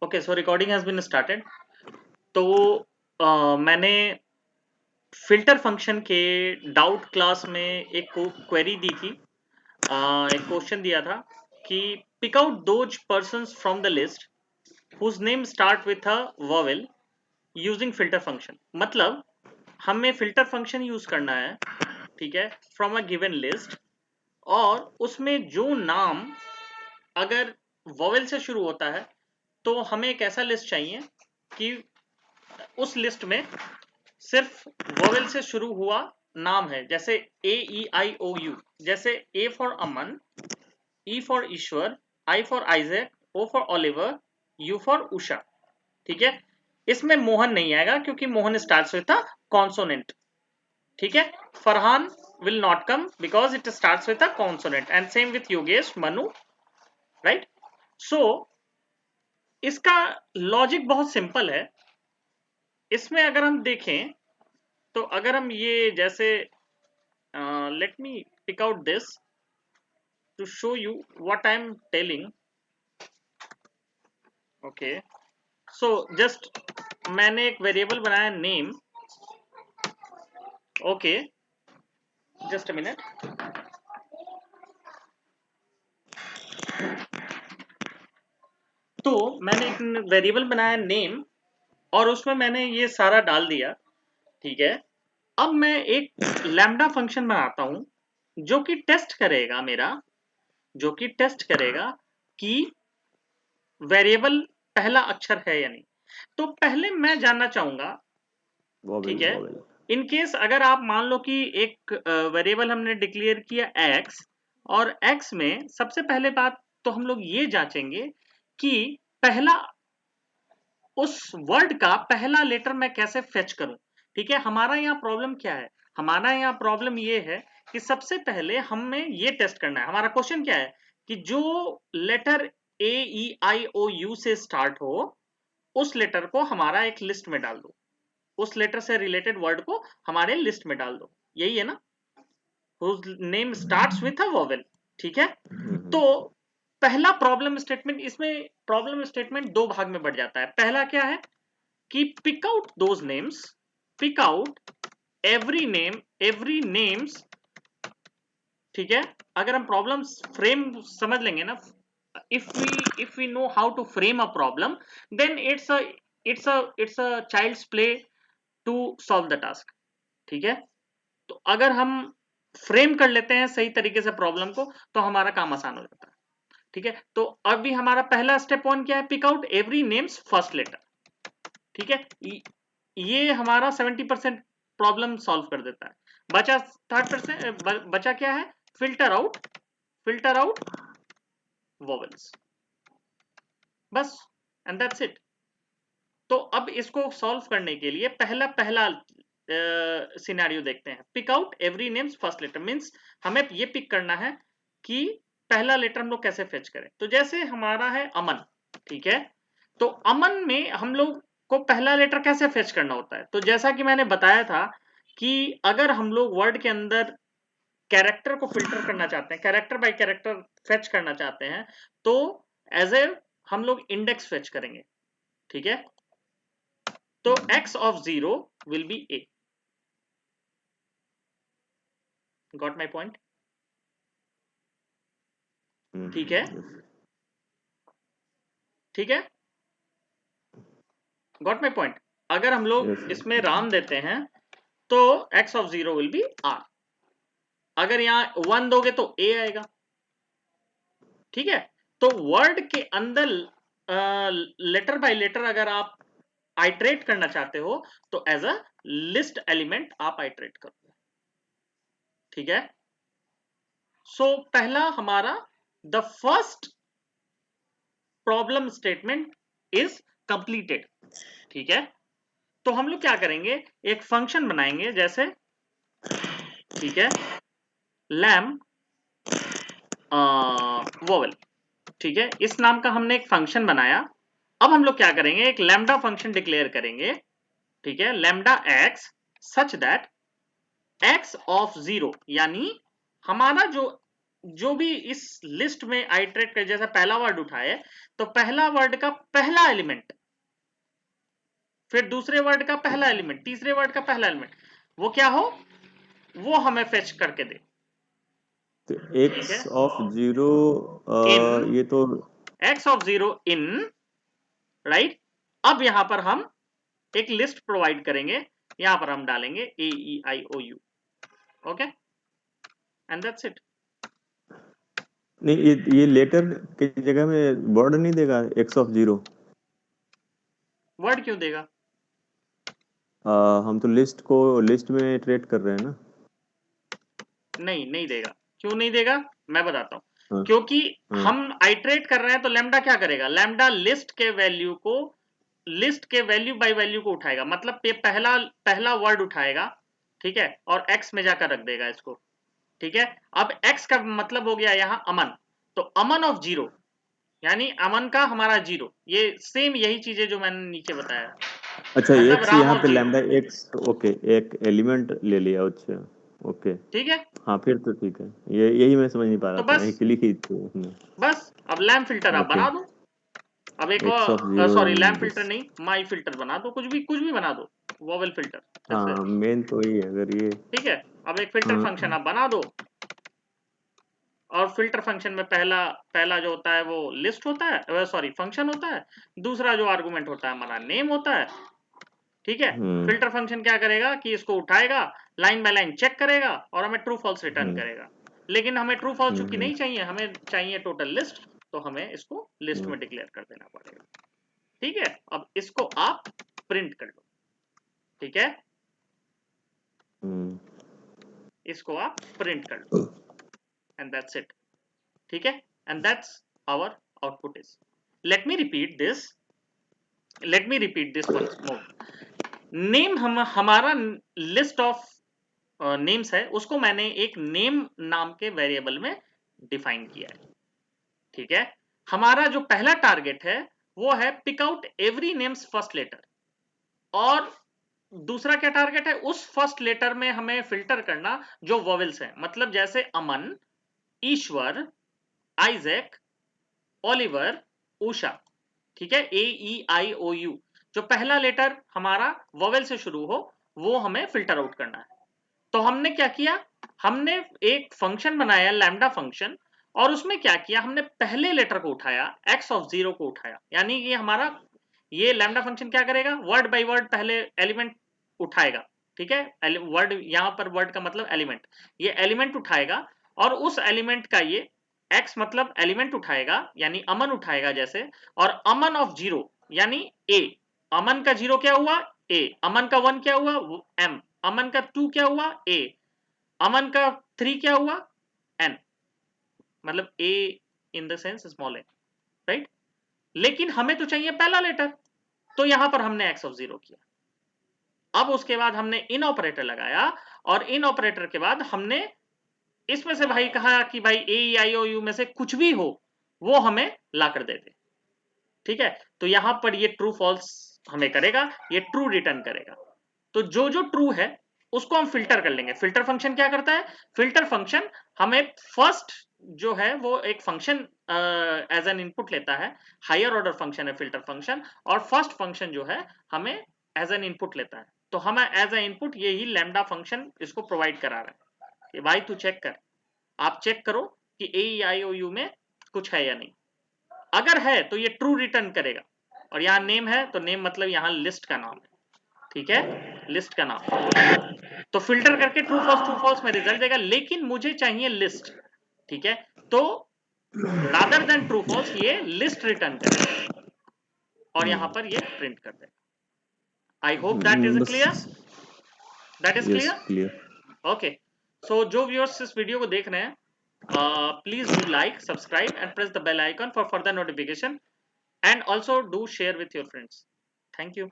Okay, so recording has been started. तो मैंने filter function के डाउट क्लास में एक क्वेरी दी थी, एक क्वेश्चन दिया था कि pick out those persons from the list whose name start with a vowel using filter function. मतलब हमें फिल्टर फंक्शन यूज करना है, ठीक है, फ्रॉम अ गिवन लिस्ट, और उसमें जो नाम अगर वॉवेल से शुरू होता है तो हमें एक ऐसा लिस्ट चाहिए कि उस लिस्ट में सिर्फ वोवेल से शुरू हुआ नाम है, जैसे AEIOU, जैसे A for Aman, E for Ishwar, I for Isaac, O for Oliver, U for Usha. ठीक है, इसमें मोहन नहीं आएगा क्योंकि Mohan starts with a consonant. ठीक है, Farhan will not come because it starts with a consonant, and same with Yogesh, Manu, right? So इसका logic बहुत सिंपल है। इसमें अगर हम देखें तो अगर हम ये जैसे let me pick out this to show you what I am telling. Okay, so just मैंने एक वेरिएबल बनाया name. Okay, just a minute. तो मैंने एक वेरिएबल बनाया नेम और उसमें मैंने ये सारा डाल दिया। ठीक है, अब मैं एक लैम्डा फंक्शन बनाता हूं जो कि टेस्ट करेगा कि वेरिएबल पहला अक्षर है या नहीं। तो पहले मैं जानना चाहूंगा, ठीक है, इन केस अगर आप मान लो कि एक वेरिएबल हमने डिक्लेयर किया x, और x में सबसे पहले बात तो हम लोग ये जांचेंगे कि पहला उस वर्ड का पहला लेटर मैं कैसे फेच करूं। ठीक है, हमारा यहाँ प्रॉब्लम क्या है, हमारा यहाँ प्रॉब्लम ये है कि सबसे पहले हमें ये टेस्ट करना है। हमारा क्वेश्चन क्या है कि जो लेटर AEIOU से स्टार्ट हो उस लेटर को हमारा एक लिस्ट में डाल दो, उस लेटर से रिलेटेड वर्ड को हमारे लिस्ट में डाल दो। यही है ना, whose name starts with a vowel। ठीक है, तो पहला प्रॉब्लम स्टेटमेंट, इसमें प्रॉब्लम स्टेटमेंट दो भाग में बढ़ जाता है। पहला क्या है कि pick out those names, pick out every names. ठीक है, अगर हम प्रॉब्लम फ्रेम समझ लेंगे ना, if we know how to frame a problem, then it's a child's play to solve the task। ठीक है, तो अगर हम फ्रेम कर लेते हैं सही तरीके से प्रॉब्लम को तो हमारा काम आसान हो जाता है। ठीक है, तो अभी हमारा पहला स्टेप वन क्या है, pick out every names first letter. ठीक है, ये हमारा 70% प्रॉब्लम सॉल्व कर देता है। बचा 30%, बचा क्या है, फिल्टर आउट वोवेल्स, बस, एंड दैट्स इट। तो अब इसको सॉल्व करने के लिए पहला सिनेरियो देखते हैं। Pick out every names first letter means हमें ये पिक करना है कि पहला लेटर हम लोग कैसे फेच करें। तो जैसे हमारा है अमन, ठीक है, तो अमन में हम लोग को पहला लेटर कैसे फेच करना होता है। तो जैसा कि मैंने बताया था कि अगर हम लोग वर्ड के अंदर कैरेक्टर को फिल्टर करना चाहते हैं, कैरेक्टर बाय कैरेक्टर फेच करना चाहते हैं, तो एज ए हम लोग इंडेक्स फेच करेंगे। ठीक है, तो x of 0 will be a। Got my point? ठीक है, ठीक है, गॉट माई पॉइंट। अगर हम लोग इसमें राम देते हैं तो x of 0 will be r। अगर यहां 1 दोगे तो a आएगा। ठीक है, तो वर्ड के अंदर लेटर बाय लेटर अगर आप आइट्रेट करना चाहते हो तो एज अ लिस्ट एलिमेंट आप आइट्रेट करो। ठीक है, सो पहला हमारा the first problem statement is completed. ठीक है, तो हम लोग क्या करेंगे, एक फंक्शन बनाएंगे जैसे, ठीक है, लैम वोवेल। ठीक है, इस नाम का हमने एक फंक्शन बनाया। अब हम लोग क्या करेंगे, एक लैम्डा फंक्शन डिक्लेयर करेंगे। ठीक है, lambda x such that x of 0, यानी हमारा जो जो भी इस लिस्ट में आइटरेट कर, जैसा पहला वर्ड उठाए तो पहला वर्ड का पहला एलिमेंट, फिर दूसरे वर्ड का पहला एलिमेंट, तीसरे वर्ड का पहला एलिमेंट, वो क्या हो, वो हमें फेच करके दे। तो x ऑफ 0 इन ये तो x ऑफ 0 इन, राइट। अब यहां पर हम एक लिस्ट प्रोवाइड करेंगे, यहां पर हम डालेंगे AEIOU, okay, and that's it. नहीं, ये लेटर की जगह में वर्ड नहीं देगा x ऑफ 0? वर्ड क्यों देगा? हम तो लिस्ट में ट्रेड कर रहे हैं ना। नहीं देगा। क्यों नहीं देगा, मैं बताता हूं। हाँ, क्योंकि हाँ, हम आइटरेट कर रहे हैं, तो लैम्डा क्या करेगा, लैम्डा लिस्ट के वैल्यू बाय वैल्यू को उठाएगा, मतलब ये पहला वर्ड उठाएगा, ठीक है, और x में जाकर रख देगा इसको, ठीक है। अब x का मतलब हो गया यहां अमन, तो अमन ऑफ 0 यानी अमन का हमारा 0, ये सेम यही चीजें जो मैंने नीचे बताया, अच्छा, मतलब x राम यहाँ ऑफ पे 0, लैम्डा x, ओके, एक एलिमेंट ले लिया, अच्छा, ओके। ठीक है। हाँ, फिर तो ठीक है, ये यही मैं समझ नहीं पा तो रहा था, बस, यही क्लिक ही थी उसमें। अब लैम्प फिल्टर आप ओके, बना दो। अब एक x ऑफ और, 0 sorry in lamp this. Filter नहीं, माई फिल्टर बना दो, कुछ भी बना दो, वोवेल फिल्टर जैसे, हाँ, मेन तो वही है, अगर ये ठीक है। अब एक फिल्टर फंक्शन आप बना दो, और फिल्टर फंक्शन में पहला जो होता है वो लिस्ट होता है, सॉरी फंक्शन होता है, दूसरा जो आर्गुमेंट होता है हमारा नेम होता है, ठीक है। हम्म, फिल्टर फंक्शन क्या करेगा कि इसको उठाएगा, लाइन बाय लाइन चेक करेगा और हमें ट्रू फॉल्स रिटर्न हम्म, करेगा। लेकिन हमें ट्रू फॉल्स चूंकि हम्म, नहीं चाहिए, हमें चाहिए टोटल लिस्ट, तो हमें इसको लिस्ट हम्म, में डिक्लेयर कर देना पड़ेगा, ठीक है। अब इसको आप प्रिंट कर लो, ठीक है, हम्म, इसको आप प्रिंट कर लो, एंड दैट्स इट, ठीक है। And that's our output is, let me repeat this, once more. Name हमारा लिस्ट ऑफ नेम्स है, उसको मैंने एक नेम नाम के वेरिएबल में डिफाइन किया है, ठीक है। हमारा जो पहला टारगेट है वो है pick out every names first letter, और दूसरा क्या टारगेट है, उस फर्स्ट लेटर में हमें फिल्टर करना जो वोवेल्स हैं, मतलब जैसे अमन, ईश्वर, आइजैक, ओलिवर, उषा, ठीक है, AEIOU, जो पहला लेटर हमारा वोवेल से शुरू हो वो हमें फिल्टर आउट करना है। तो हमने क्या किया, हमने एक फंक्शन बनाया लैम्डा फंक्शन, और उसमें क्या किया, हमने पहले लेटर को उठाया, x ऑफ 0 को उठाया, यानी कि हमारा ये लैम्डा फंक्शन क्या करेगा, वर्ड बाय वर्ड पहले एलिमेंट उठाएगा, ठीक है। वर्ड, यहां पर वर्ड का मतलब एलिमेंट, ये एलिमेंट उठाएगा, और उस एलिमेंट का ये x मतलब एलिमेंट उठाएगा, यानी अमन उठाएगा जैसे, और अमन ऑफ 0 यानी a, अमन का 0 क्या हुआ, a, अमन का 1 क्या हुआ, m, अमन का 2 क्या हुआ, a, अमन का 3 क्या हुआ, n, मतलब a in the sense small a, right. लेकिन हमें तो चाहिए पहला लेटर, तो यहां पर हमने x ऑफ 0 किया। अब उसके बाद हमने इन ऑपरेटर लगाया, और इन ऑपरेटर के बाद हमने इसमें से भाई कहा कि भाई AEIOU में से कुछ भी हो वो हमें ला कर दे दे, ठीक है। तो यहां पर ये ट्रू फॉल्स हमें करेगा, ये ट्रू रिटर्न करेगा। तो जो ट्रू है उसको हम फिल्टर कर लेंगे। फिल्टर फंक्शन क्या करता है, फिल्टर फंक्शन हमें फर्स्ट जो है वो एक फंक्शन एज एन इनपुट लेता है, हायर ऑर्डर फंक्शन है फिल्टर फंक्शन, और फर्स्ट फंक्शन जो है हमें एज एन इनपुट लेता है। तो हमें एज एन इनपुट यही लैम्डा फंक्शन इसको प्रोवाइड करा रहा है कि भाई तू चेक कर, आप चेक करो कि AEIOU में कुछ है या नहीं। अगर है तो ये ट्रू रिटर्न करेगा, और यहाँ नेम है तो नेम मतलब यहाँ लिस्ट का नाम है, ठीक है, लिस्ट का नाम। तो फिल्टर करके ट्रू फॉल्स में रिजल्ट देगा, लेकिन मुझे चाहिए लिस्ट, ठीक है। तो रादर देन ट्रू फॉल्स ये लिस्ट रिटर्न करेगा, और यहां पर ये प्रिंट कर देगा। I hope that is clear, बस, that is yes, clear. Clear, okay. So जो व्यूअर्स इस वीडियो को देख रहे हैं, please do like, subscribe and press the bell icon for further notification, and also do share with your friends. Thank you.